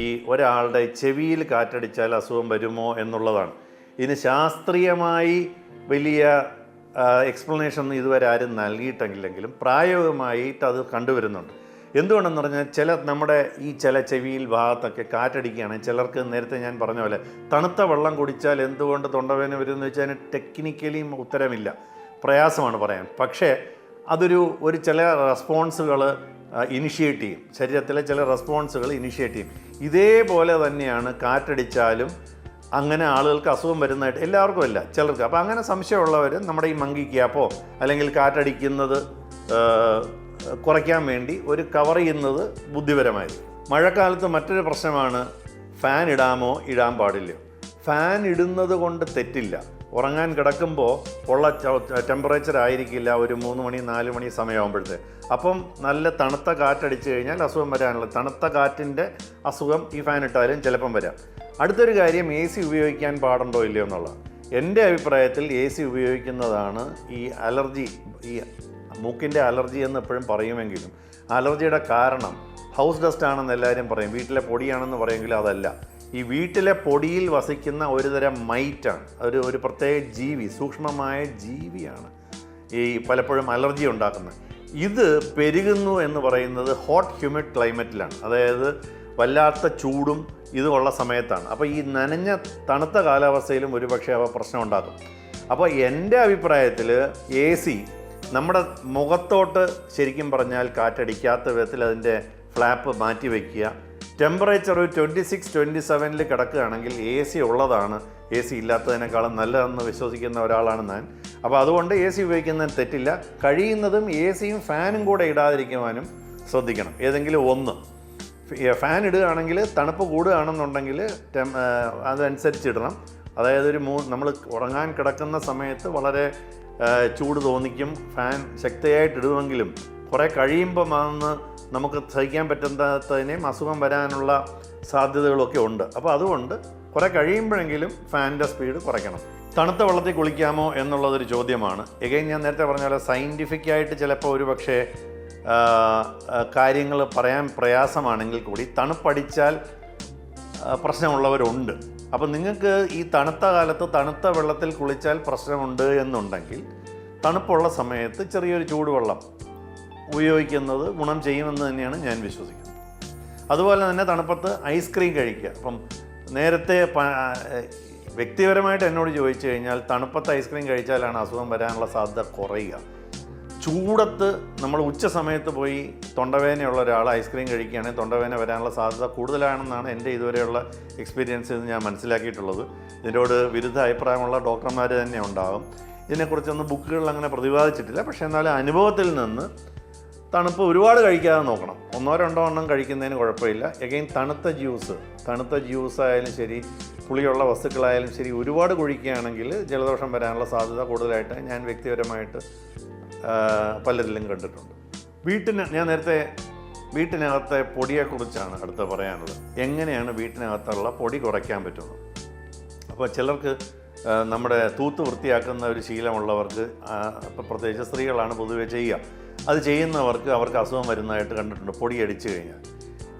ഈ ഒരാളുടെ ചെവിയിൽ കാറ്റടിച്ചാൽ അസുഖം വരുമോ എന്നുള്ളതാണ്. ഇതിന് ശാസ്ത്രീയമായി വലിയ എക്സ്പ്ലനേഷൻ ഒന്നും ഇതുവരെ ആരും നൽകിയിട്ടില്ലെങ്കിലും പ്രായോഗികമായിട്ട് അത് കണ്ടുവരുന്നുണ്ട്. എന്തുകൊണ്ടെന്ന് പറഞ്ഞാൽ നമ്മുടെ ചില ചെവിയിൽ ഭാഗത്തൊക്കെ കാറ്റടിക്കുകയാണെങ്കിൽ ചിലർക്ക് നേരത്തെ ഞാൻ പറഞ്ഞ പോലെ തണുത്ത വെള്ളം കുടിച്ചാൽ എന്തുകൊണ്ട് തൊണ്ടവേദന വരുമെന്ന് വെച്ചാൽ അതിന് ടെക്നിക്കലിയും ഉത്തരമില്ല, പ്രയാസമാണ് പറയാൻ. പക്ഷേ ഒരു ചില റെസ്പോൺസുകൾ ഇനിഷ്യേറ്റ് ചെയ്യും, ശരീരത്തിലെ ചില റെസ്പോൺസുകൾ ഇനിഷ്യേറ്റ് ചെയ്യും. ഇതേപോലെ തന്നെയാണ് കാറ്റടിച്ചാലും അങ്ങനെ ആളുകൾക്ക് അസുഖം വരുന്നതായിട്ട് എല്ലാവർക്കും അല്ല, ചിലർക്ക്. അപ്പോൾ അങ്ങനെ സംശയമുള്ളവർ നമ്മുടെ ഈ മങ്കി ക്യാപ്പോ അല്ലെങ്കിൽ കാറ്റടിക്കുന്നത് കുറയ്ക്കാൻ വേണ്ടി ഒരു കവർ ചെയ്യുന്നത് ബുദ്ധിപരമായിരിക്കും. മഴക്കാലത്ത് മറ്റൊരു പ്രശ്നമാണ് ഫാൻ ഇടാമോ ഇടാൻ പാടില്ലയോ. ഫാൻ ഇടുന്നത് കൊണ്ട് തെറ്റില്ല. ഉറങ്ങാൻ കിടക്കുമ്പോൾ ഉള്ള ടെമ്പറേച്ചർ ആയിരിക്കില്ല ഒരു 3 മണി 4 മണി സമയമാകുമ്പോഴത്തെ. അപ്പം നല്ല തണുത്ത കാറ്റടിച്ച് കഴിഞ്ഞാൽ അസുഖം വരാനുള്ള തണുത്ത കാറ്റിൻ്റെ അസുഖം ഈ ഫാൻ ഇട്ടാലും ചിലപ്പം വരാം. അടുത്തൊരു കാര്യം AC ഉപയോഗിക്കാൻ പാടുണ്ടോ ഇല്ലയോ എന്നുള്ളത്. എൻ്റെ അഭിപ്രായത്തിൽ AC ഉപയോഗിക്കുന്നതാണ് ഈ അലർജി, ഈ മൂക്കിൻ്റെ അലർജി എന്ന് എപ്പോഴും പറയുമെങ്കിലും അലർജിയുടെ കാരണം ഹൗസ് ഡസ്റ്റ് ആണെന്ന് എല്ലാവരും പറയും, വീട്ടിലെ പൊടിയാണെന്ന് പറയുമെങ്കിലും അതല്ല. ഈ വീട്ടിലെ പൊടിയിൽ വസിക്കുന്ന ഒരുതരം മൈറ്റാണ്, ഒരു പ്രത്യേക ജീവി, സൂക്ഷ്മമായ ജീവിയാണ് ഈ പലപ്പോഴും അലർജി ഉണ്ടാക്കുന്നത്. ഇത് പെരുകുന്നു എന്ന് പറയുന്നത് ഹോട്ട് ഹ്യൂമിഡ് ക്ലൈമറ്റിലാണ്, അതായത് വല്ലാത്ത ചൂടും ഇതുമുള്ള സമയത്താണ്. അപ്പോൾ ഈ നനഞ്ഞ തണുത്ത കാലാവസ്ഥയിലും ഒരുപക്ഷെ അവ പ്രശ്നം ഉണ്ടാക്കും. അപ്പോൾ എൻ്റെ അഭിപ്രായത്തിൽ AC നമ്മുടെ മുഖത്തോട്ട് ശരിക്കും പറഞ്ഞാൽ കാറ്റടിക്കാത്ത വിധത്തിൽ അതിൻ്റെ ഫ്ലാപ്പ് മാറ്റി വയ്ക്കുക. ടെമ്പറേച്ചർ ഒരു 26-27 കിടക്കുകയാണെങ്കിൽ AC ഉള്ളതാണ് AC ഇല്ലാത്തതിനേക്കാളും നല്ലതെന്ന് വിശ്വസിക്കുന്ന ഒരാളാണ് ഞാൻ. അപ്പോൾ അതുകൊണ്ട് AC ഉപയോഗിക്കുന്നതിന് തെറ്റില്ല. കഴിയുന്നതും ACയും ഫാനും കൂടെ ഇടാതിരിക്കുവാനും ശ്രദ്ധിക്കണം. ഏതെങ്കിലും ഒന്ന്. ഫാൻ ഇടുകയാണെങ്കിൽ തണുപ്പ് കൂടുകയാണെന്നുണ്ടെങ്കിൽ അതനുസരിച്ച് ഇടണം. അതായത് നമ്മൾ ഉറങ്ങാൻ കിടക്കുന്ന സമയത്ത് വളരെ ചൂട് തോന്നിക്കും, ഫാൻ ശക്തിയായിട്ട് ഇടുമെങ്കിലും കുറേ കഴിയുമ്പോൾ നമുക്ക് സഹിക്കാൻ പറ്റാത്തതിനെയും അസുഖം വരാനുള്ള സാധ്യതകളൊക്കെ ഉണ്ട്. അപ്പോൾ അതുകൊണ്ട് കുറേ കഴിയുമ്പോഴെങ്കിലും ഫാനിൻ്റെ സ്പീഡ് കുറയ്ക്കണം. തണുത്ത വെള്ളത്തിൽ കുളിക്കാമോ എന്നുള്ളതൊരു ചോദ്യമാണ്. എഗൈൻ ഞാൻ നേരത്തെ പറഞ്ഞ പോലെ സയൻറ്റിഫിക്കായിട്ട് ചിലപ്പോൾ ഒരു പക്ഷേ കാര്യങ്ങൾ പറയാൻ പ്രയാസമാണെങ്കിൽ കൂടി തണുപ്പടിച്ചാൽ പ്രശ്നമുള്ളവരുണ്ട്. അപ്പം നിങ്ങൾക്ക് ഈ തണുത്ത കാലത്ത് തണുത്ത വെള്ളത്തിൽ കുളിച്ചാൽ പ്രശ്നമുണ്ട് എന്നുണ്ടെങ്കിൽ തണുപ്പുള്ള സമയത്ത് ചെറിയൊരു ചൂടുവെള്ളം ഉപയോഗിക്കുന്നത് ഗുണം ചെയ്യുമെന്ന് തന്നെയാണ് ഞാൻ വിശ്വസിക്കുന്നത്. അതുപോലെ തന്നെ തണുപ്പത്ത് ഐസ്ക്രീം കഴിക്കുക. അപ്പം നേരത്തെ വ്യക്തിപരമായിട്ട് എന്നോട് ചോദിച്ചു കഴിഞ്ഞാൽ തണുപ്പത്ത് ഐസ്ക്രീം കഴിച്ചാലാണ് അസുഖം വരാനുള്ള സാധ്യത കുറയുക. ചൂടത്ത് നമ്മൾ ഉച്ച സമയത്ത് പോയി തൊണ്ടവേദനയുള്ള ഒരാൾ ഐസ്ക്രീം കഴിക്കുകയാണെങ്കിൽ തൊണ്ടവേദന വരാനുള്ള സാധ്യത കൂടുതലാണെന്നാണ് എൻ്റെ ഇതുവരെയുള്ള എക്സ്പീരിയൻസിൽ നിന്ന് ഞാൻ മനസ്സിലാക്കിയിട്ടുള്ളത്. ഇതിനോട് വിരുദ്ധ അഭിപ്രായമുള്ള ഡോക്ടർമാർ തന്നെ ഉണ്ടാകും. ഇതിനെക്കുറിച്ചൊന്നും ബുക്കുകളിൽ അങ്ങനെ പ്രതിപാദിച്ചിട്ടില്ല. പക്ഷേ എന്നാലും അനുഭവത്തിൽ നിന്ന് തണുപ്പ് ഒരുപാട് കഴിക്കാതെ നോക്കണം. 1-2 എണ്ണം കഴിക്കുന്നതിന് കുഴപ്പമില്ല. എഗെയിൻ തണുത്ത ജ്യൂസ് ആയാലും ശരി, പുളിയുള്ള വസ്തുക്കളായാലും ശരി ഒരുപാട് കുഴിക്കുകയാണെങ്കിൽ ജലദോഷം വരാനുള്ള സാധ്യത കൂടുതലായിട്ട് ഞാൻ വ്യക്തിപരമായിട്ട് പലരിലും കണ്ടിട്ടുണ്ട്. ഞാൻ നേരത്തെ വീട്ടിനകത്തെ പൊടിയെക്കുറിച്ചാണ് അടുത്ത് പറയാനുള്ളത്. എങ്ങനെയാണ് വീട്ടിനകത്തുള്ള പൊടി കുറയ്ക്കാൻ പറ്റുന്നത്? അപ്പോൾ ചിലർക്ക് നമ്മുടെ തൂത്ത് വൃത്തിയാക്കുന്ന ഒരു ശീലമുള്ളവർക്ക്, ഇപ്പോൾ പ്രത്യേകിച്ച് സ്ത്രീകളാണ് പൊതുവെ ചെയ്യുക, അത് ചെയ്യുന്നവർക്ക് അസുഖം വരുന്നതായിട്ട് കണ്ടിട്ടുണ്ട് പൊടി അടിച്ചു കഴിഞ്ഞാൽ.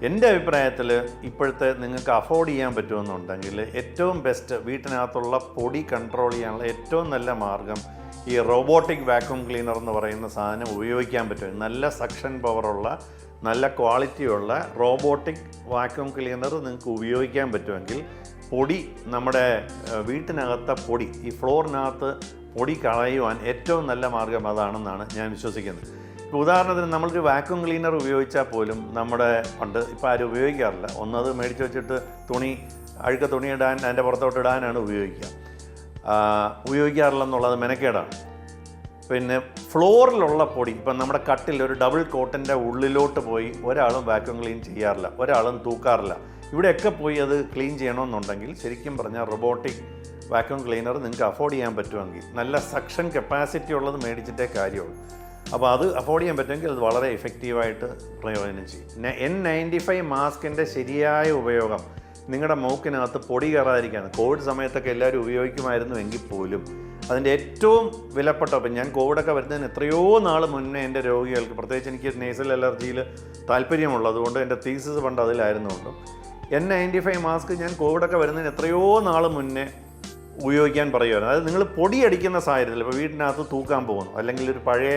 എൻ്റെ അഭിപ്രായത്തിൽ ഇപ്പോഴത്തെ നിങ്ങൾക്ക് അഫോർഡ് ചെയ്യാൻ പറ്റുമെന്നുണ്ടെങ്കിൽ ഏറ്റവും ബെസ്റ്റ് വീട്ടിനകത്തുള്ള പൊടി കൺട്രോൾ ചെയ്യാനുള്ള ഏറ്റവും നല്ല മാർഗം ഈ റോബോട്ടിക് വാക്യൂം ക്ലീനർ എന്ന് പറയുന്ന സാധനം ഉപയോഗിക്കാൻ പറ്റും. നല്ല സക്ഷൻ പവറുള്ള നല്ല ക്വാളിറ്റിയുള്ള റോബോട്ടിക് വാക്യൂം ക്ലീനർ നിങ്ങൾക്ക് ഉപയോഗിക്കാൻ പറ്റുമെങ്കിൽ പൊടി, നമ്മുടെ വീട്ടിനകത്തെ പൊടി, ഈ ഫ്ലോറിനകത്ത് പൊടി കളയുവാൻ ഏറ്റവും നല്ല മാർഗം അതാണെന്നാണ് ഞാൻ വിശ്വസിക്കുന്നത്. ഇപ്പോൾ ഉദാഹരണത്തിന് നമ്മളൊരു വാക്യൂം ക്ലീനർ ഉപയോഗിച്ചാൽ പോലും ഇപ്പോൾ ആരും ഉപയോഗിക്കാറില്ല. ഒന്നത് മേടിച്ച് വെച്ചിട്ട് അഴുക്ക തുണി ഇടാൻ അതിൻ്റെ പുറത്തോട്ട് ഇടാനാണ് ഉപയോഗിക്കാറില്ലെന്നുള്ളത് മെനക്കേടാണ്. പിന്നെ ഫ്ലോറിലുള്ള പൊടി, ഇപ്പം നമ്മുടെ കട്ടിൽ ഒരു ഡബിൾ കോട്ടിൻ്റെ ഉള്ളിലോട്ട് പോയി ഒരാളും വാക്യൂം ക്ലീൻ ചെയ്യാറില്ല, ഒരാളും തൂക്കാറില്ല. ഇവിടെയൊക്കെ പോയി അത് ക്ലീൻ ചെയ്യണമെന്നുണ്ടെങ്കിൽ ശരിക്കും പറഞ്ഞാൽ റോബോട്ടിക് വാക്യൂം ക്ലീനർ നിങ്ങൾക്ക് അഫോർഡ് ചെയ്യാൻ പറ്റുമെങ്കിൽ നല്ല സക്ഷൻ കപ്പാസിറ്റി ഉള്ളത് മേടിച്ചിട്ടേ കാര്യമുള്ളൂ. അപ്പോൾ അത് അഫോർഡ് ചെയ്യാൻ പറ്റുമെങ്കിൽ അത് വളരെ എഫക്റ്റീവായിട്ട് പ്രയോജനം ചെയ്യും. N95 മാസ്കിൻ്റെ ശരിയായ ഉപയോഗം നിങ്ങളുടെ മൂക്കിനകത്ത് പൊടി കയറാതിരിക്കുകയാണ്. കോവിഡ് സമയത്തൊക്കെ എല്ലാവരും ഉപയോഗിക്കുമായിരുന്നു എങ്കിൽ പോലും അതിൻ്റെ ഏറ്റവും വിലപ്പെട്ട, ഇപ്പം ഞാൻ കോവിഡൊക്കെ വരുന്നതിന് എത്രയോ നാൾ മുന്നേ എൻ്റെ രോഗികൾക്ക്, പ്രത്യേകിച്ച് എനിക്ക് നേസൽ അലർജിയിൽ താല്പര്യമുള്ളതുകൊണ്ട് എൻ്റെ തീസിസ് പണ്ട് അതിലായിരുന്നുകൊണ്ടും N95 മാസ്ക് ഞാൻ കോവിഡൊക്കെ വരുന്നതിന് എത്രയോ നാൾ മുന്നേ ഉപയോഗിക്കാൻ പറയുമായിരുന്നു. അതായത് നിങ്ങൾ പൊടി അടിക്കുന്ന സാഹചര്യത്തിൽ, ഇപ്പോൾ വീടിനകത്ത് തൂക്കാൻ പോകുന്നു, അല്ലെങ്കിൽ ഒരു പഴയ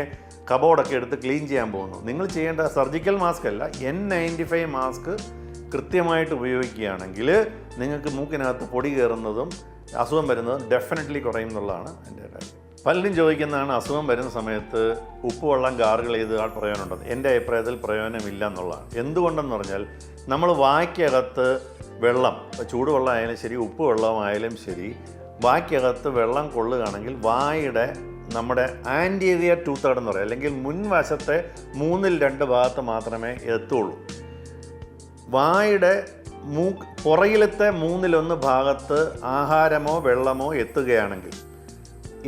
കബോർഡൊക്കെ എടുത്ത് ക്ലീൻ ചെയ്യാൻ പോകുന്നു, നിങ്ങൾ ചെയ്യേണ്ട സർജിക്കൽ മാസ്ക് അല്ല, N95 മാസ്ക് കൃത്യമായിട്ട് ഉപയോഗിക്കുകയാണെങ്കിൽ നിങ്ങൾക്ക് മൂക്കിനകത്ത് പൊടി കയറുന്നതും അസുഖം വരുന്നതും ഡെഫിനറ്റ്ലി കുറയും എന്നുള്ളതാണ് എൻ്റെ കാര്യം. പലരും ചോദിക്കുന്നതാണ് അസുഖം വരുന്ന സമയത്ത് ഉപ്പുവെള്ളം ഗാർഗിൾ ചെയ്ത് പറയാനുണ്ടത്. എൻ്റെ അഭിപ്രായത്തിൽ പ്രയോജനമില്ല എന്നുള്ളതാണ്. എന്തുകൊണ്ടെന്ന് പറഞ്ഞാൽ നമ്മൾ വായ്ക്കകത്ത് വെള്ളം, ചൂടുവെള്ളം ആയാലും ശരി ഉപ്പ് വെള്ളമായാലും ശരി, വായ്ക്കകത്ത് വെള്ളം കൊള്ളുകയാണെങ്കിൽ വായുടെ നമ്മുടെ ആൻറ്റീരിയർ 2/3 എന്ന് പറയും, അല്ലെങ്കിൽ മുൻവശത്തെ 3/2 ഭാഗത്ത് മാത്രമേ എത്തുള്ളൂ. വായുടെ പുറകിലത്തെ 1/3 ഭാഗത്ത് ആഹാരമോ വെള്ളമോ എത്തുകയാണെങ്കിൽ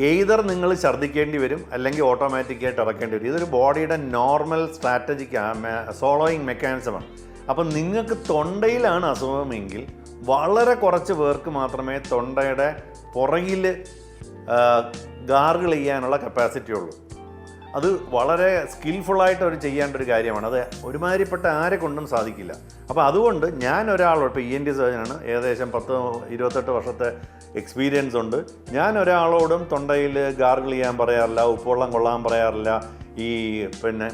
എയ്തർ നിങ്ങൾ ഛർദ്ദിക്കേണ്ടി വരും, അല്ലെങ്കിൽ ഓട്ടോമാറ്റിക്കായിട്ട് ഇറക്കേണ്ടി വരും. ഇതൊരു ബോഡിയുടെ നോർമൽ സ്ട്രാറ്റജിക് സോളോയിങ് മെക്കാനിസമാണ്. അപ്പം നിങ്ങൾക്ക് തൊണ്ടയിലാണ് അസുഖമെങ്കിൽ വളരെ കുറച്ച് പേർക്ക് മാത്രമേ തൊണ്ടയുടെ പുറകിൽ ഗാർഗിൾ ചെയ്യാനുള്ള കപ്പാസിറ്റി ഉള്ളൂ. അത് വളരെ സ്കിൽഫുള്ളായിട്ട് അവർ ചെയ്യേണ്ട ഒരു കാര്യമാണ്. അത് ഒരുമാതിരിപ്പെട്ട ആരെ കൊണ്ടും സാധിക്കില്ല. അപ്പോൾ അതുകൊണ്ട് ഞാൻ ഒരാളോട്, ഇപ്പോൾ ENT സർജനാണ്, ഏകദേശം 10-28 വർഷത്തെ എക്സ്പീരിയൻസ് ഉണ്ട്. ഞാൻ ഒരാളോടും തൊണ്ടയിൽ ഗാർഗിൾ ചെയ്യാൻ പറയാറില്ല, ഉപ്പുവെള്ളം കൊള്ളാൻ പറയാറില്ല, ഈ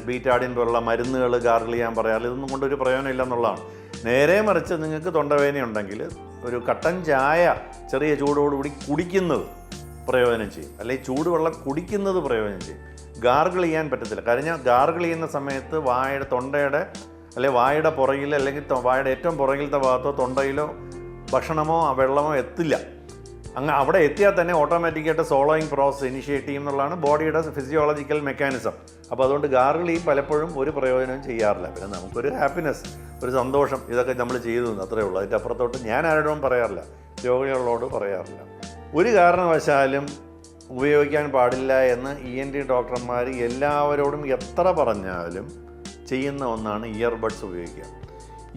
ബീറ്റാഡിൻ പോലുള്ള മരുന്നുകൾ ഗാർഗിൾ ചെയ്യാൻ പറയാറില്ല. ഇതൊന്നും കൊണ്ടൊരു പ്രയോജനമില്ല എന്നുള്ളതാണ്. നേരെ മറിച്ച് നിങ്ങൾക്ക് തൊണ്ടവേദന ഉണ്ടെങ്കിൽ ഒരു കട്ടൻ ചായ ചെറിയ ചൂടോടുകൂടി കുടിക്കുന്നത് പ്രയോജനം ചെയ്യും, അല്ലെങ്കിൽ ചൂടുവെള്ളം കുടിക്കുന്നത് പ്രയോജനം ചെയ്യും. ഗാർഗിൾ ചെയ്യാൻ പറ്റത്തില്ല. കാരണം ഗാർഗിൾ ചെയ്യുന്ന സമയത്ത് വായുടെ തൊണ്ടയുടെ അല്ലെങ്കിൽ വായുടെ പുറകിൽ, അല്ലെങ്കിൽ വായുടെ ഏറ്റവും പുറകിലത്തെ ഭാഗത്തോ തൊണ്ടയിലോ ഭക്ഷണമോ വെള്ളമോ എത്തില്ല. അവിടെ എത്തിയാൽ തന്നെ ഓട്ടോമാറ്റിക്കായിട്ട് സോളോയിങ് പ്രോസസ് ഇനിഷ്യേറ്റ് ചെയ്യും എന്നുള്ളതാണ് ബോഡിയുടെ ഫിസിയോളജിക്കൽ മെക്കാനിസം. അപ്പോൾ അതുകൊണ്ട് ഗാർഗിൾ പലപ്പോഴും ഒരു പ്രയോജനവും ചെയ്യാറില്ല. പിന്നെ നമുക്കൊരു ഹാപ്പിനെസ്, ഒരു സന്തോഷം, ഇതൊക്കെ നമ്മൾ ചെയ്തു അത്രേ ഉള്ളൂ. അതിൻ്റെ അപ്പുറത്തോട്ട് ഞാൻ ആരോടും പറയാറില്ല, രോഗികളോട് പറയാറില്ല. ഒരു കാരണവശാലും ഉപയോഗിക്കാൻ പാടില്ല എന്ന് ENT ഡോക്ടർമാർ എല്ലാവരോടും എത്ര പറഞ്ഞാലും ചെയ്യുന്ന ഒന്നാണ് ഇയർബഡ്സ് ഉപയോഗിക്കുക.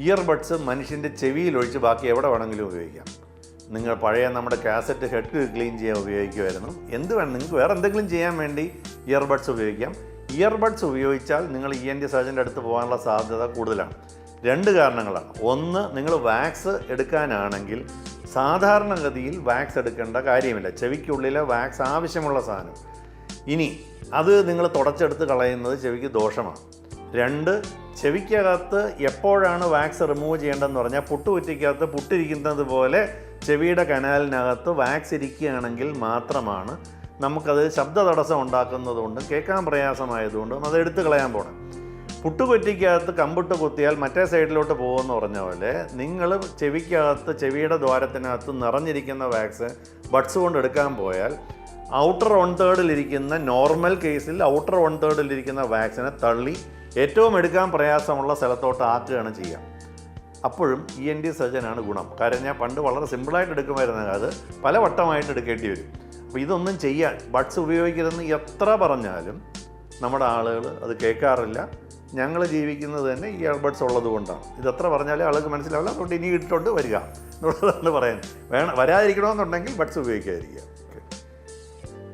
ഇയർബഡ്സ് മനുഷ്യൻ്റെ ചെവിയിലൊഴിച്ച് ബാക്കി എവിടെ വേണമെങ്കിലും ഉപയോഗിക്കാം. നിങ്ങൾ പഴയ നമ്മുടെ കാസറ്റ് ഹെഡ് ക്ലീൻ ചെയ്യാൻ ഉപയോഗിക്കുമായിരുന്നു. എന്ത് വേണം, നിങ്ങൾക്ക് വേറെ എന്തെങ്കിലും ചെയ്യാൻ വേണ്ടി ഇയർബഡ്സ് ഉപയോഗിക്കാം. ഇയർബഡ്സ് ഉപയോഗിച്ചാൽ നിങ്ങൾ ENT സർജൻ്റെ അടുത്ത് പോകാനുള്ള സാധ്യത കൂടുതലാണ്. 2 കാരണങ്ങളാണ്. ഒന്ന്, നിങ്ങൾ വാക്സ് എടുക്കാനാണെങ്കിൽ സാധാരണഗതിയിൽ വാക്സ് എടുക്കേണ്ട കാര്യമില്ല, ചെവിക്കുള്ളിലെ വാക്സ് ആവശ്യമുള്ള സാധനം. ഇനി അത് നിങ്ങൾ തുടച്ചെടുത്ത് കളയുന്നത് ചെവിക്ക് ദോഷമാണ്. 2, ചെവിക്കകത്ത് എപ്പോഴാണ് വാക്സ് റിമൂവ് ചെയ്യേണ്ടതെന്ന് പറഞ്ഞാൽ പുട്ടുകുറ്റിക്കകത്ത് പുട്ടിരിക്കുന്നത് പോലെ ചെവിയുടെ കനാലിനകത്ത് വാക്സ് ഇരിക്കുകയാണെങ്കിൽ മാത്രമാണ് നമുക്കത് ശബ്ദ തടസ്സം ഉണ്ടാക്കുന്നതുകൊണ്ടും കേൾക്കാൻ പ്രയാസമായതുകൊണ്ടും അത് എടുത്ത് കളയാൻ പോകണം. പുട്ടുകുറ്റിക്കകത്ത് കമ്പിട്ട് കുത്തിയാൽ മറ്റേ സൈഡിലോട്ട് പോകുമെന്ന് പറഞ്ഞ പോലെ നിങ്ങൾ ചെവിക്കകത്ത്, ചെവിയുടെ ദ്വാരത്തിനകത്ത് നിറഞ്ഞിരിക്കുന്ന വാക്സ് ബഡ്സ് കൊണ്ട് എടുക്കാൻ പോയാൽ ഔട്ടർ 1/3 നോർമൽ കേസിൽ ഔട്ടർ 1/3 വാക്സിനെ തള്ളി ഏറ്റവും എടുക്കാൻ പ്രയാസമുള്ള സ്ഥലത്തോട്ട് ആക്കുകയാണ് ചെയ്യുക. അപ്പോഴും ENT സർജനാണ് ഗുണം. കാരണം ഞാൻ പണ്ട് വളരെ സിമ്പിളായിട്ട് എടുക്കുമായിരുന്നു, അത് പല വട്ടമായിട്ട് എടുക്കേണ്ടി വരും. അപ്പോൾ ഇതൊന്നും ചെയ്യാൻ, ബഡ്സ് ഉപയോഗിക്കരുതെന്ന് എത്ര പറഞ്ഞാലും നമ്മുടെ ആളുകൾ അത് കേൾക്കാറില്ല. ഞങ്ങൾ ജീവിക്കുന്നത് തന്നെ ഇയർബഡ്സ് ഉള്ളത് കൊണ്ടാണ്. ഇതെത്ര പറഞ്ഞാലും ആൾക്ക് മനസ്സിലാവില്ല. അതുകൊണ്ട് ഇനി ഇട്ടുകൊണ്ട് വരിക എന്നുള്ളതാണ് പറയാൻ. വരാതിരിക്കണമെന്നുണ്ടെങ്കിൽ ബഡ്സ് ഉപയോഗിക്കാതിരിക്കുക.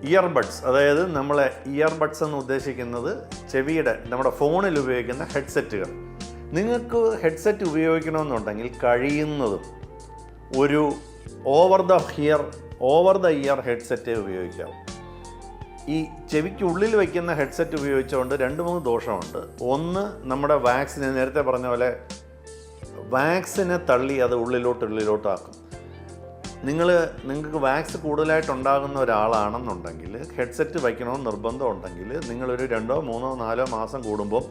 ഇയർബഡ്സ്, അതായത് നമ്മളെ ഇയർബഡ്സ് എന്ന് ഉദ്ദേശിക്കുന്നത് ചെവിയുടെ, നമ്മുടെ ഫോണിൽ ഉപയോഗിക്കുന്ന ഹെഡ്സെറ്റുകൾ. നിങ്ങൾക്ക് ഹെഡ്സെറ്റ് ഉപയോഗിക്കണമെന്നുണ്ടെങ്കിൽ കഴിയുന്നതും ഒരു ഓവർ ദ ഇയർ ഹെഡ്സെറ്റ് ഉപയോഗിക്കാം. ഈ ചെവിക്കുള്ളിൽ വയ്ക്കുന്ന ഹെഡ്സെറ്റ് ഉപയോഗിച്ചുകൊണ്ട് 2-3 ദോഷമുണ്ട്. ഒന്ന്, നമ്മുടെ വാക്സിനെ, നേരത്തെ പറഞ്ഞ പോലെ വാക്സിനെ തള്ളി അത് ഉള്ളിലോട്ടാക്കും. നിങ്ങൾക്ക് വാക്സ് കൂടുതലായിട്ടുണ്ടാകുന്ന ഒരാളാണെന്നുണ്ടെങ്കിൽ ഹെഡ്സെറ്റ് വയ്ക്കണമെന്ന് നിർബന്ധം ഉണ്ടെങ്കിൽ നിങ്ങളൊരു 2, 3, 4 മാസം കൂടുമ്പോൾ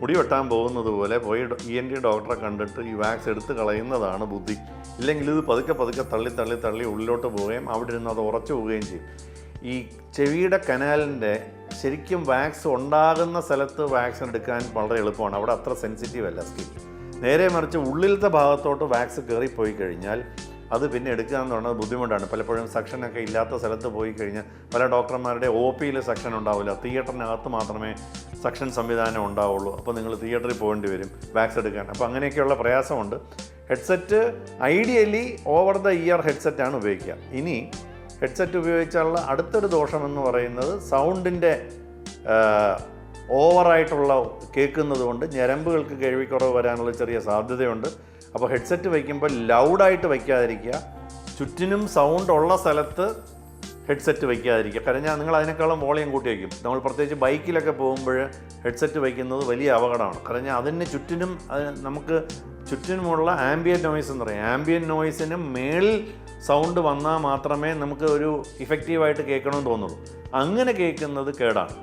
മുടി വെട്ടാൻ പോകുന്നത് പോലെ പോയി ENT ഡോക്ടറെ കണ്ടിട്ട് ഈ വാക്സ് എടുത്ത് കളയുന്നതാണ് ബുദ്ധി. ഇല്ലെങ്കിൽ ഇത് പതുക്കെ തള്ളി ഉള്ളിലോട്ട് പോവുകയും അവിടെ ഇരുന്ന് അത് ഉറച്ചു പോവുകയും ചെയ്യും. ഈ ചെവിയുടെ കനാലിൻ്റെ ശരിക്കും വാക്സ് ഉണ്ടാകുന്ന സ്ഥലത്ത് വാക്സിൻ എടുക്കാൻ വളരെ എളുപ്പമാണ്. അവിടെ അത്ര സെൻസിറ്റീവ് അല്ല സ്കിൻ. നേരെ മറിച്ച് ഉള്ളിലത്തെ ഭാഗത്തോട്ട് വാക്സ് കയറിപ്പോയി കഴിഞ്ഞാൽ അത് പിന്നെ എടുക്കുക എന്ന് പറയുന്നത് ബുദ്ധിമുട്ടാണ്. പലപ്പോഴും സക്ഷനൊക്കെ ഇല്ലാത്ത സ്ഥലത്ത് പോയി കഴിഞ്ഞാൽ പല ഡോക്ടർമാരുടെ OPയിൽ സക്ഷൻ ഉണ്ടാവില്ല, തിയേറ്ററിനകത്ത് മാത്രമേ സക്ഷൻ സംവിധാനം ഉണ്ടാവുള്ളൂ. അപ്പോൾ നിങ്ങൾ തിയേറ്ററിൽ പോകേണ്ടി വരും വാക്സ് എടുക്കാൻ. അപ്പോൾ അങ്ങനെയൊക്കെയുള്ള പ്രയാസമുണ്ട്. Headset ideally over the ear ഹെഡ്സെറ്റാണ് ഉപയോഗിക്കുക. ഇനി ഹെഡ്സെറ്റ് ഉപയോഗിച്ചുള്ള അടുത്തൊരു ദോഷമെന്ന് പറയുന്നത് സൗണ്ടിൻ്റെ ഓവറായിട്ടുള്ള കേൾക്കുന്നത് കൊണ്ട് ഞരമ്പുകൾക്ക് കേൾവിക്കുറവ് വരാനുള്ള ചെറിയ സാധ്യതയുണ്ട്. അപ്പോൾ ഹെഡ്സെറ്റ് വയ്ക്കുമ്പോൾ ലൗഡായിട്ട് വയ്ക്കാതിരിക്കുക, ചുറ്റിനും സൗണ്ട് ഉള്ള സ്ഥലത്ത് ഹെഡ്സെറ്റ് വയ്ക്കാതിരിക്കുക. കാരണം നിങ്ങൾ അതിനേക്കാളും വോളിയം കൂട്ടി വയ്ക്കും. നമ്മൾ പ്രത്യേകിച്ച് ബൈക്കിലൊക്കെ പോകുമ്പോൾ ഹെഡ്സെറ്റ് വയ്ക്കുന്നത് വലിയ അപകടമാണ്. കാരണം അതിന് ചുറ്റിനും നമുക്ക് ചുറ്റിനുമുള്ള ആംബിയൻ നോയ്സ് എന്ന് പറയും. ആംബിയൻ നോയ്സിന് മേളിൽ സൗണ്ട് വന്നാൽ മാത്രമേ നമുക്ക് ഒരു ഇഫക്റ്റീവായിട്ട് കേൾക്കണമെന്ന് തോന്നുള്ളൂ. അങ്ങനെ കേൾക്കുന്നത് കേടാണ്.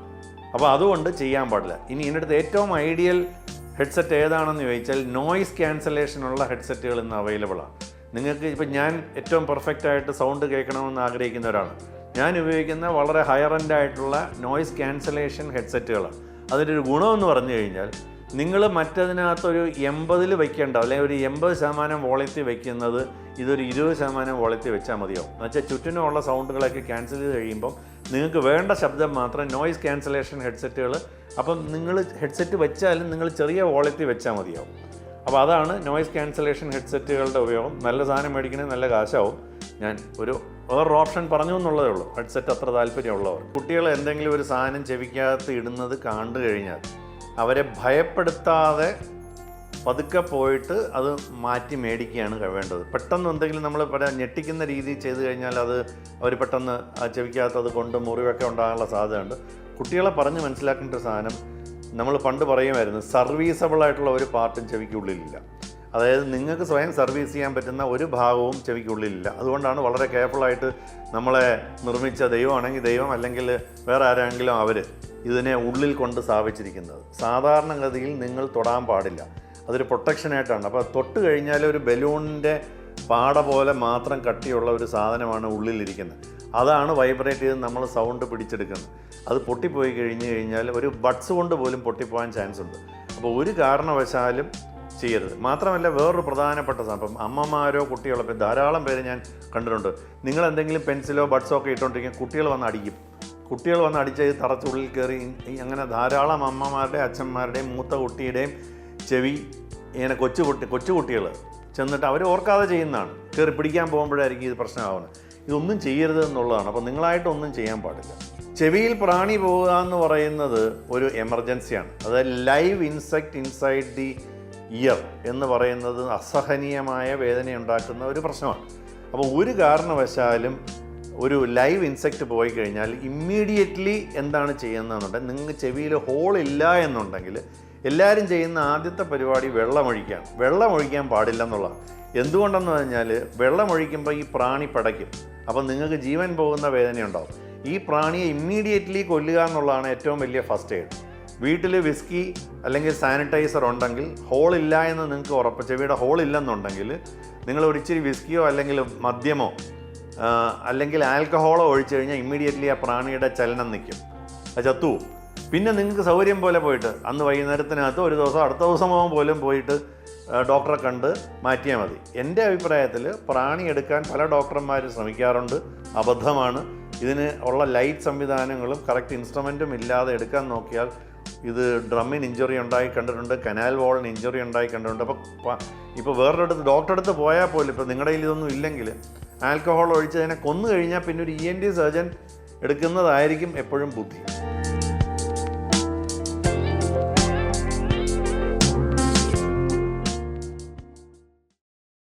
അപ്പോൾ അതുകൊണ്ട് ചെയ്യാൻ പാടില്ല. ഇനി ഇതിനടുത്ത് ഏറ്റവും ഐഡിയൽ ഹെഡ്സെറ്റ് ഏതാണെന്ന് ചോദിച്ചാൽ നോയ്സ് ക്യാൻസലേഷനുള്ള ഹെഡ്സെറ്റുകൾ ഇന്ന് അവൈലബിളാണ്. നിങ്ങൾക്ക് ഇപ്പം ഞാൻ ഏറ്റവും പെർഫെക്റ്റായിട്ട് സൗണ്ട് കേൾക്കണമെന്ന് ആഗ്രഹിക്കുന്ന ഒരാളാണ്. ഞാൻ ഉപയോഗിക്കുന്ന വളരെ ഹയർ എൻഡ് ആയിട്ടുള്ള നോയ്സ് ക്യാൻസലേഷൻ ഹെഡ്സെറ്റുകളാണ്. അതിൻ്റെ ഒരു ഗുണമെന്ന് പറഞ്ഞു കഴിഞ്ഞാൽ നിങ്ങൾ മറ്റതിനകത്തൊരു 80 വയ്ക്കേണ്ട, അല്ലെങ്കിൽ ഒരു 80% വോളിയത്തിൽ വയ്ക്കുന്നത് ഇതൊരു 20% വോളിയത്തിൽ വെച്ചാൽ മതിയാവും. എന്നുവെച്ചാൽ ചുറ്റിനുമുള്ള സൗണ്ടുകളൊക്കെ ക്യാൻസൽ ചെയ്ത് കഴിയുമ്പം നിങ്ങൾക്ക് വേണ്ട ശബ്ദം മാത്രം നോയ്സ് ക്യാൻസലേഷൻ ഹെഡ്സെറ്റുകൾ. അപ്പം നിങ്ങൾ ഹെഡ്സെറ്റ് വെച്ചാലും നിങ്ങൾ ചെറിയ വോളിയത്തിൽ വെച്ചാൽ മതിയാവും. അപ്പോൾ അതാണ് നോയ്സ് ക്യാൻസലേഷൻ ഹെഡ്സെറ്റുകളുടെ ഉപയോഗം. നല്ല സാധനം മേടിക്കണേ നല്ല കാശാവും. ഞാൻ വേറൊരു ഓപ്ഷൻ പറഞ്ഞു എന്നുള്ളതേ ഉള്ളൂ. ഹെഡ്സെറ്റ് അത്ര താല്പര്യമുള്ളവർ. കുട്ടികൾ എന്തെങ്കിലും ഒരു സാധനം ചെവിക്കകത്ത് ഇടുന്നത് കണ്ടു കഴിഞ്ഞാൽ അവരെ ഭയപ്പെടുത്താതെ പതുക്കെ പോയിട്ട് അത് മാറ്റി മേടിക്കുകയാണ് വേണ്ടത്. പെട്ടെന്ന് എന്തെങ്കിലും നമ്മൾ ഞെട്ടിക്കുന്ന രീതിയിൽ ചെയ്തു കഴിഞ്ഞാൽ അത് അവർ പെട്ടെന്ന് ആ ചെവിക്കകത്ത് അത് കൊണ്ട് മുറിവൊക്കെ ഉണ്ടാകാനുള്ള സാധ്യതയുണ്ട്. കുട്ടികളെ പറഞ്ഞ് മനസ്സിലാക്കേണ്ട ഒരു സാധനം, നമ്മൾ പണ്ട് പറയുമായിരുന്നു, സർവീസബിളായിട്ടുള്ള ഒരു പാർട്ടും ചെവിക്കുള്ളിലില്ല. അതായത് നിങ്ങൾക്ക് സ്വയം സർവീസ് ചെയ്യാൻ പറ്റുന്ന ഒരു ഭാഗവും ചെവിക്കുള്ളിലില്ല. അതുകൊണ്ടാണ് വളരെ കെയർഫുള്ളായിട്ട് നമ്മളെ നിർമ്മിച്ച ദൈവമാണെങ്കിൽ ദൈവം, അല്ലെങ്കിൽ വേറെ ആരെങ്കിലും അവർ ഇതിനെ ഉള്ളിൽ കൊണ്ട് സ്ഥാപിച്ചിരിക്കുന്നത്. സാധാരണഗതിയിൽ നിങ്ങൾ തൊടാൻ പാടില്ല. അതൊരു പ്രൊട്ടക്ഷനായിട്ടാണ്. അപ്പോൾ തൊട്ട് കഴിഞ്ഞാൽ ഒരു ബലൂണിൻ്റെ പാട പോലെ മാത്രം കട്ടിയുള്ള ഒരു സാധനമാണ് ഉള്ളിലിരിക്കുന്നത്. അതാണ് വൈബ്രേറ്റ് ചെയ്ത് നമ്മൾ സൗണ്ട് പിടിച്ചെടുക്കുന്നത്. അത് പൊട്ടിപ്പോയി കഴിഞ്ഞാൽ ഒരു ബഡ്സ് കൊണ്ട് പോലും പൊട്ടിപ്പോകാൻ ചാൻസ് ഉണ്ട്. അപ്പോൾ ഒരു കാരണവശാലും ചെയ്യരുത്. മാത്രമല്ല വേറൊരു പ്രധാനപ്പെട്ട സാധനം, ഇപ്പം അമ്മമാരോ കുട്ടികളോ, ഇപ്പം ധാരാളം പേര് ഞാൻ കണ്ടിട്ടുണ്ട്, നിങ്ങൾ എന്തെങ്കിലും പെൻസിലോ ബഡ്സോ ഒക്കെ ഇട്ടുകൊണ്ടിരിക്കും, കുട്ടികൾ വന്ന് അടിക്കും. കുട്ടികൾ വന്ന് അടിച്ച് തറച്ചുള്ളിൽ കയറി. അങ്ങനെ ധാരാളം അമ്മമാരുടെയും അച്ഛന്മാരുടെയും മൂത്ത കുട്ടിയുടെയും ചെവി ഇങ്ങനെ കൊച്ചുകുട്ടികൾ ചെന്നിട്ട് അവർ ഓർക്കാതെ ചെയ്യുന്നതാണ്. കയറി പിടിക്കാൻ പോകുമ്പോഴായിരിക്കും ഇത് പ്രശ്നമാവുന്നത്. ഇതൊന്നും ചെയ്യരുത് എന്നുള്ളതാണ്. അപ്പോൾ നിങ്ങളായിട്ടൊന്നും ചെയ്യാൻ പാടില്ല. ചെവിയിൽ പ്രാണി പോവുക എന്ന് പറയുന്നത് ഒരു എമർജൻസിയാണ്. അതായത് live insect inside the year എന്ന് പറയുന്നത് അസഹനീയമായ വേദനയുണ്ടാക്കുന്ന ഒരു പ്രശ്നമാണ്. അപ്പോൾ ഒരു കാരണവശാലും ഒരു ലൈവ് ഇൻസെക്റ്റ് പോയി കഴിഞ്ഞാൽ ഇമ്മീഡിയറ്റ്ലി എന്താണ് ചെയ്യുന്നതെന്നുണ്ടെങ്കിൽ, നിങ്ങൾക്ക് ചെവിയിൽ ഹോളില്ല എന്നുണ്ടെങ്കിൽ എല്ലാവരും ചെയ്യുന്ന ആദ്യത്തെ പരിപാടി വെള്ളമൊഴിക്കുകയാണ്. വെള്ളമൊഴിക്കാൻ പാടില്ല എന്നുള്ളതാണ്. എന്തുകൊണ്ടെന്ന് പറഞ്ഞാൽ വെള്ളമൊഴിക്കുമ്പോൾ ഈ പ്രാണി പടയ്ക്കും. അപ്പം നിങ്ങൾക്ക് ജീവൻ പോകുന്ന വേദനയുണ്ടാവും. ഈ പ്രാണിയെ ഇമ്മീഡിയറ്റ്ലി കൊല്ലുക എന്നുള്ളതാണ് ഏറ്റവും വലിയ ഫസ്റ്റ് എയ്ഡ്. വീട്ടിൽ വിസ്കി അല്ലെങ്കിൽ സാനിറ്റൈസർ ഉണ്ടെങ്കിൽ, ഹോളില്ല എന്ന് നിങ്ങൾക്ക് ഉറപ്പ്, ചെവിയുടെ ഹോളില്ലെന്നുണ്ടെങ്കിൽ നിങ്ങൾ ഒരിച്ചിരി വിസ്കിയോ അല്ലെങ്കിൽ മദ്യമോ അല്ലെങ്കിൽ ആൽക്കഹോളോ ഒഴിച്ചു കഴിഞ്ഞാൽ ഇമ്മീഡിയറ്റ്ലി ആ പ്രാണിയുടെ ചലനം നിൽക്കും, അത് ചത്തുപോകും. പിന്നെ നിങ്ങൾക്ക് സൗകര്യം പോലെ പോയിട്ട് അന്ന് വൈകുന്നേരത്തിനകത്ത് ഒരു ദിവസം അടുത്ത ദിവസമോ പോലും പോയിട്ട് ഡോക്ടറെ കണ്ട് മാറ്റിയാൽ മതി. എൻ്റെ അഭിപ്രായത്തിൽ പ്രാണി എടുക്കാൻ പല ഡോക്ടർമാരും ശ്രമിക്കാറുണ്ട്, അബദ്ധമാണ്. ഇതിന് ഉള്ള ലൈറ്റ് സംവിധാനങ്ങളും കറക്റ്റ് ഇൻസ്ട്രുമെൻറ്റും ഇല്ലാതെ എടുക്കാൻ നോക്കിയാൽ ഇത് ഡ്രമ്മിന് ഇഞ്ചുറി ഉണ്ടായി കണ്ടിട്ടുണ്ട്, കനാൽ വാളിന് ഇഞ്ചുറി ഉണ്ടായി കണ്ടിട്ടുണ്ട്. ഇപ്പോൾ വേറൊരിടത്ത് ഡോക്ടറെ അടുത്ത് പോയാൽ പോലും, ഇപ്പോൾ നിങ്ങളുടെ കയ്യിൽ ഇതൊന്നും ഇല്ലെങ്കിൽ ആൽക്കഹോൾ ഒഴിച്ച് അതിനെ കൊന്നു കഴിഞ്ഞാൽ പിന്നെ ഒരു ENT സർജൻ എടുക്കുന്നതായിരിക്കും എപ്പോഴും ബുദ്ധി.